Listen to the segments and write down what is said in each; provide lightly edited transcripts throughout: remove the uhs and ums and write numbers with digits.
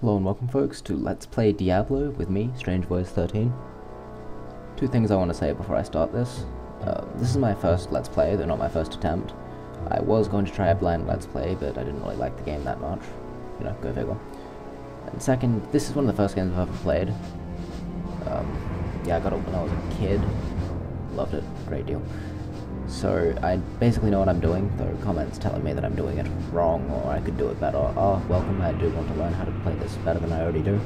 Hello and welcome folks to Let's Play Diablo with me, StrangeVoice13. Two things I want to say before I start this. This is my first Let's Play, though not my first attempt. I was going to try a blind Let's Play, but I didn't really like the game that much. You know, go figure. And second, this is one of the first games I've ever played. Yeah, I got it when I was a kid. Loved it, great deal. So I basically know what I'm doing, though comments telling me that I'm doing it wrong or I could do it better. Oh, welcome, I do want to learn how to play this better than I already do.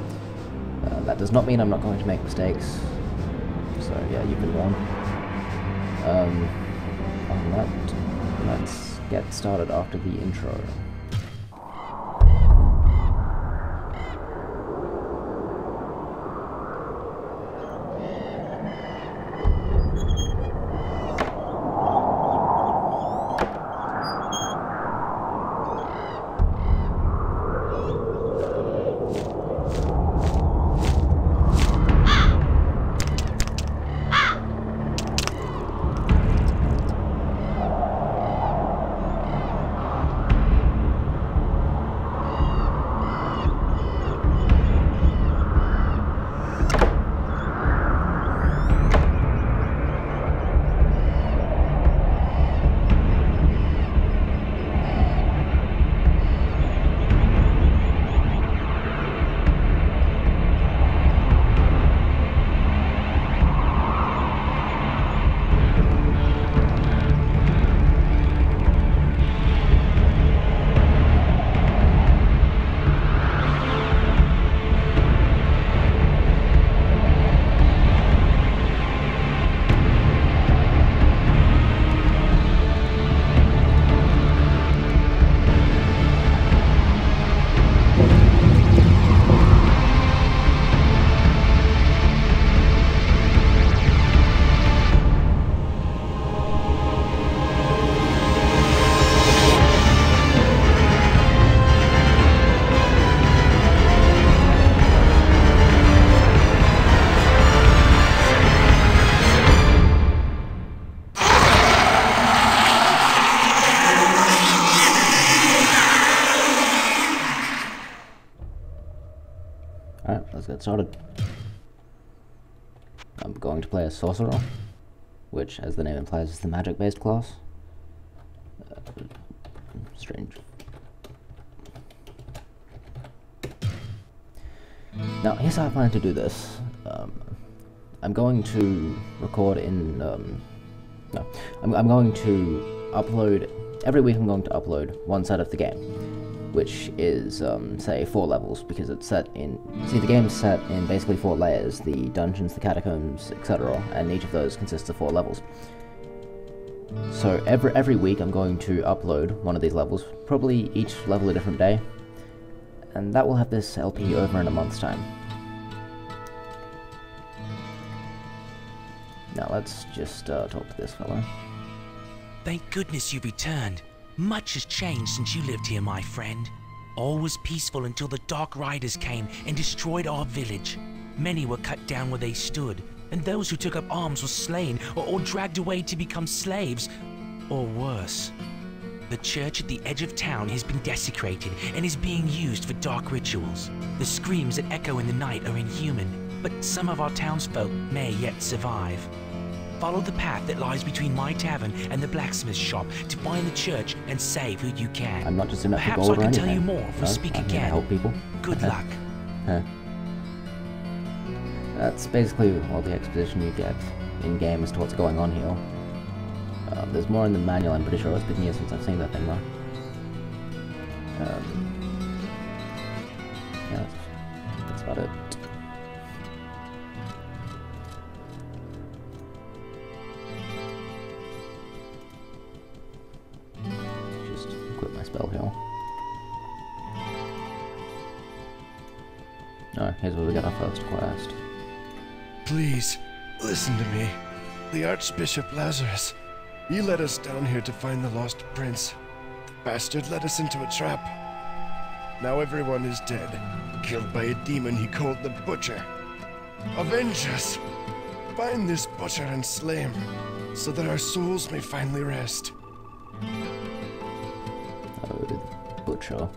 That does not mean I'm not going to make mistakes. So yeah, you've been warned. On that, let's get started after the intro. Alright, let's get started. I'm going to play a sorcerer, which, as the name implies, is the magic-based class. Strange. Now, here's how I plan to do this. I'm going to record in, I'm going to upload, every week I'm going to upload one set of the game, which is, say, 4 levels, because it's set in, the game's set in basically 4 layers, the dungeons, the catacombs, etc., and each of those consists of 4 levels. So every week I'm going to upload one of these levels, probably each level a different day, and that will have this LP over in a month's time. Now let's just talk to this fellow. Thank goodness you've returned. Much has changed since you lived here, my friend. All was peaceful until the Dark Riders came and destroyed our village. Many were cut down where they stood, and those who took up arms were slain or dragged away to become slaves, or worse. The church at the edge of town has been desecrated and is being used for dark rituals. The screams that echo in the night are inhuman, but some of our townsfolk may yet survive. Follow the path that lies between my tavern and the blacksmith's shop to find the church and save who you can. I'm not just in it for Perhaps gold I or can anything. tell you more if we speak I'm here to again. help people. Good luck. That's basically all the exposition you get in-game as to what's going on here. There's more in the manual, I'm pretty sure. It's been years since I've seen that thing, though. Yeah, that's about it. Just equip my spell here. Alright, here's where we get our first quest. Please, listen to me. The Archbishop Lazarus. He led us down here to find the lost prince. The bastard led us into a trap. Now everyone is dead, killed by a demon he called the Butcher. Avenge us! Find this butcher and slay him, so that our souls may finally rest. Oh, the butcher.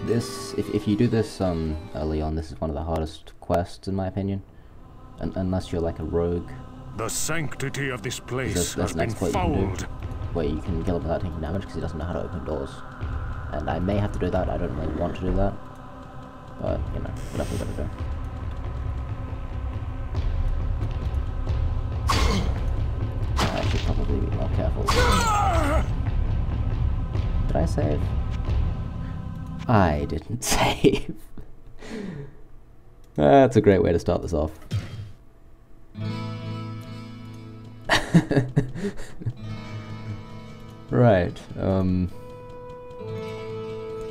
This, if you do this early on, this is one of the hardest quests in my opinion. Unless you're like a rogue. The sanctity of this place has an been exploit fouled. Where you can kill him without taking damage because he doesn't know how to open doors. And I may have to do that, I don't really want to do that. But, you know, whatever we gotta do. I should probably be more careful. Did I save? I didn't save. That's a great way to start this off. Right,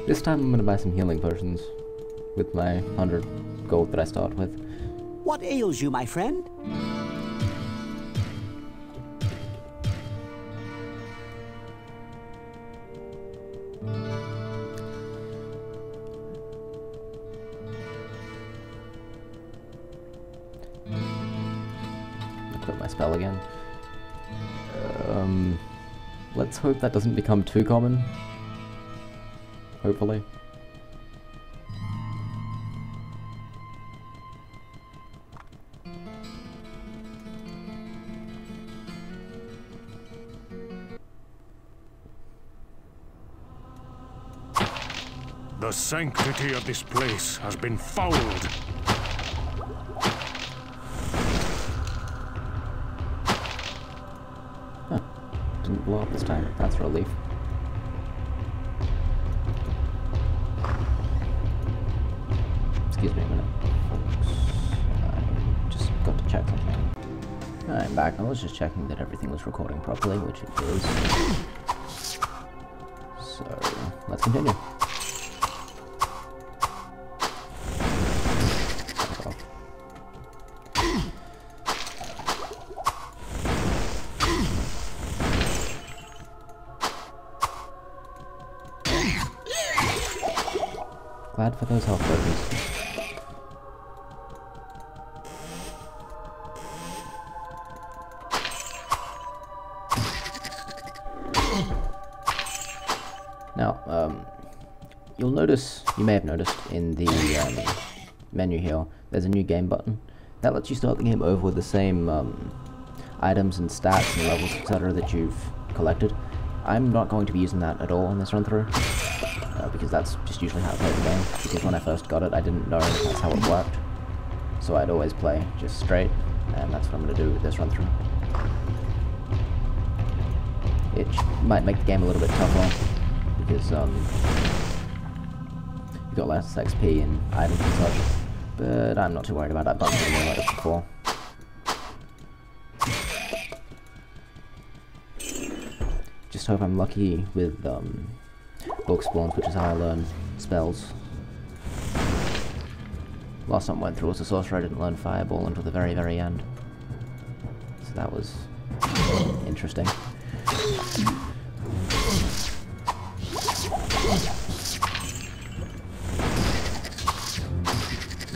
this time I'm gonna buy some healing potions with my 100 gold that I start with. What ails you, my friend? Equip my spell again. Let's hope that doesn't become too common. Hopefully. The sanctity of this place has been fouled. Didn't blow up this time. That's a relief. Excuse me a minute, folks. I just got to check something. I'm back. I was just checking that everything was recording properly, which it is. So, let's continue. Glad for those health tokens. Now, you'll notice, you may have noticed in the menu here, there's a new game button. That lets you start the game over with the same items and stats and levels, etc. that you've collected. I'm not going to be using that at all in this run through. Because that's just usually how I play the game. Because when I first got it, I didn't know that's how it worked. So I'd always play just straight, and that's what I'm going to do with this run through. It might make the game a little bit tougher, because you've got less XP and items and such. But I'm not too worried about that button anymore like this before. Just hope I'm lucky with book spawns, which is how I learn spells. Last time I went through as a sorcerer, I didn't learn Fireball until the very, very end. So that was interesting.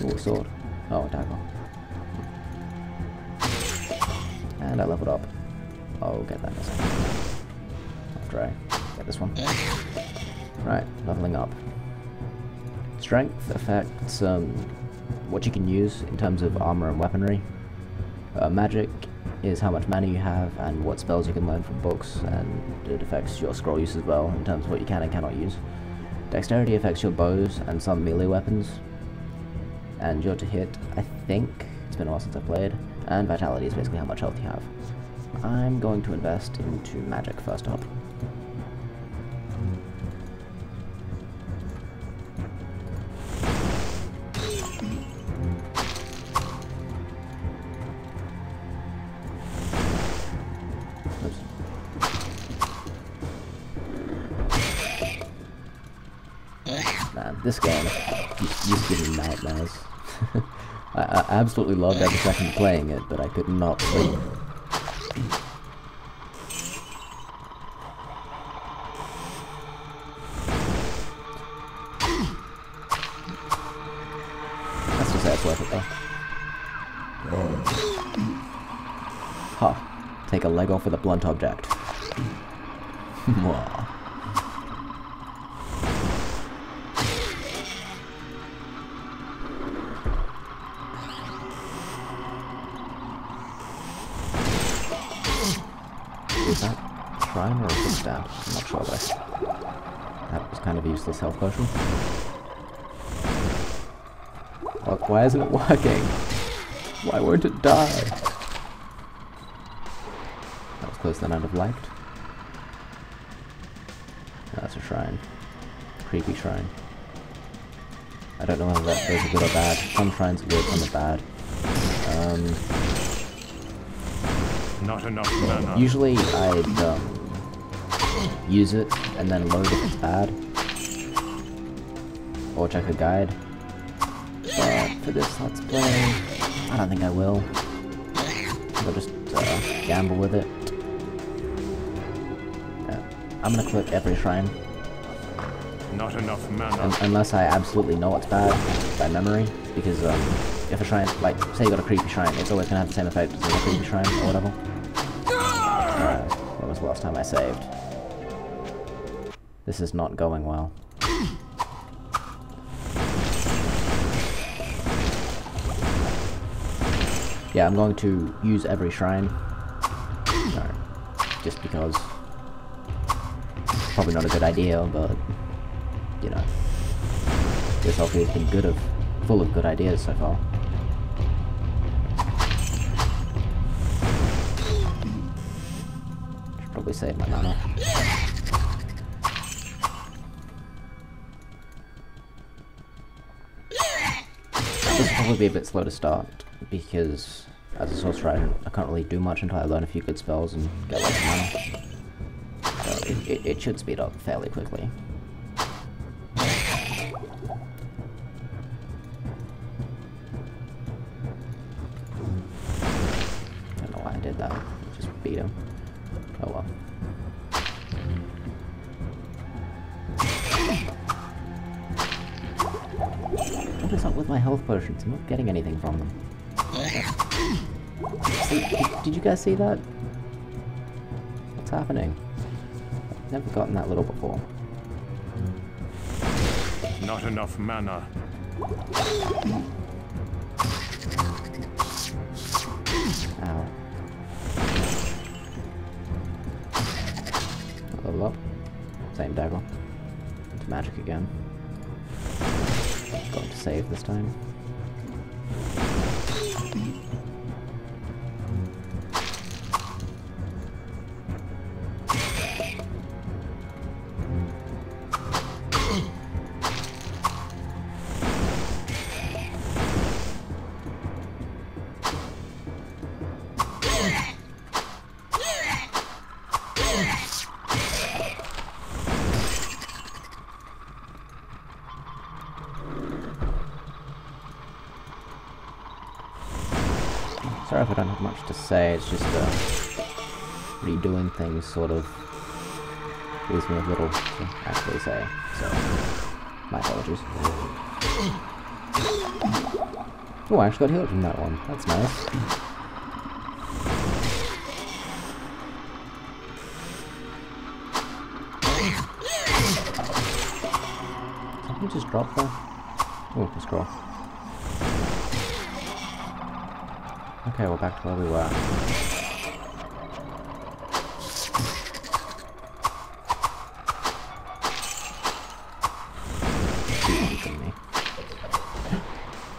Ooh, sword. Oh, dagger. And I leveled up. I'll get that in a second. After I get this one. Right, leveling up. Strength affects what you can use in terms of armor and weaponry. Magic is how much mana you have and what spells you can learn from books, and it affects your scroll use as well in terms of what you can and cannot use. Dexterity affects your bows and some melee weapons. And your to hit, I think, it's been a while since I played, and vitality is basically how much health you have. I'm going to invest into magic first up. Man, this game used to give me nightmares. I absolutely loved every second playing it, but I could not sleep. Let's just say it's worth it though. Ha! Take a leg off with a blunt object. Is that a shrine or a stand? I'm not sure though. That was kind of a useless health potion. Look, why isn't it working? Why won't it die? That was closer than I'd have liked. That's a shrine. Creepy shrine. I don't know whether those are good or bad. Some shrines are good, some are bad. Not enough mana. Usually I'd use it and then load if it's bad. Or check a guide. But for this Let's Play, I don't think I will. I'll just gamble with it. I'm gonna click every shrine. Not enough mana. Unless I absolutely know what's bad by memory. Because if a shrine, like, say you got a creepy shrine, it's always gonna have the same effect as a creepy shrine or whatever. When was the last time I saved? This is not going well. Yeah, I'm going to use every shrine. No, just because. Probably not a good idea, but you know, this LP has been full of good ideas so far. Should probably save my mana. This will probably be a bit slow to start, because as a sorcerer I can't really do much until I learn a few good spells and get lots of mana. So it should speed up fairly quickly. Don't know why I did that. Just beat him. Oh well. What is up with my health potions? I'm not getting anything from them. Did you guys see that? What's happening? I've never gotten that little before. Not enough mana. Ow. Level up. Same dagger. Into magic again. Going to save this time. Sorry if I don't have much to say, it's just redoing things sort of leaves me with little to actually say, so my apologies. Oh, I actually got healed from that one, that's nice. Something just dropped there? Oh, a scroll. Okay, we're back to where we were.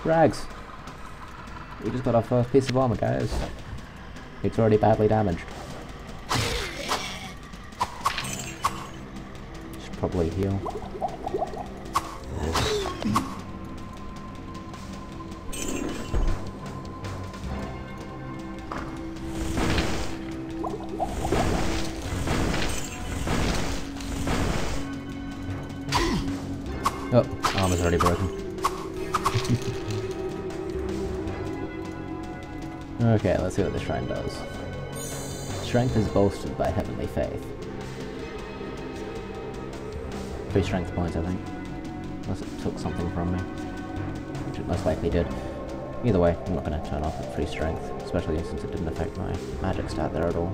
Rags! We just got our first piece of armor, guys. It's already badly damaged. Should probably heal. Oh, armor's already broken. Okay, let's see what the shrine does. Strength is bolstered by heavenly faith. 3 strength points, I think. Unless it took something from me. Which it most likely did. Either way, I'm not going to turn off at 3 strength, especially since it didn't affect my magic stat there at all.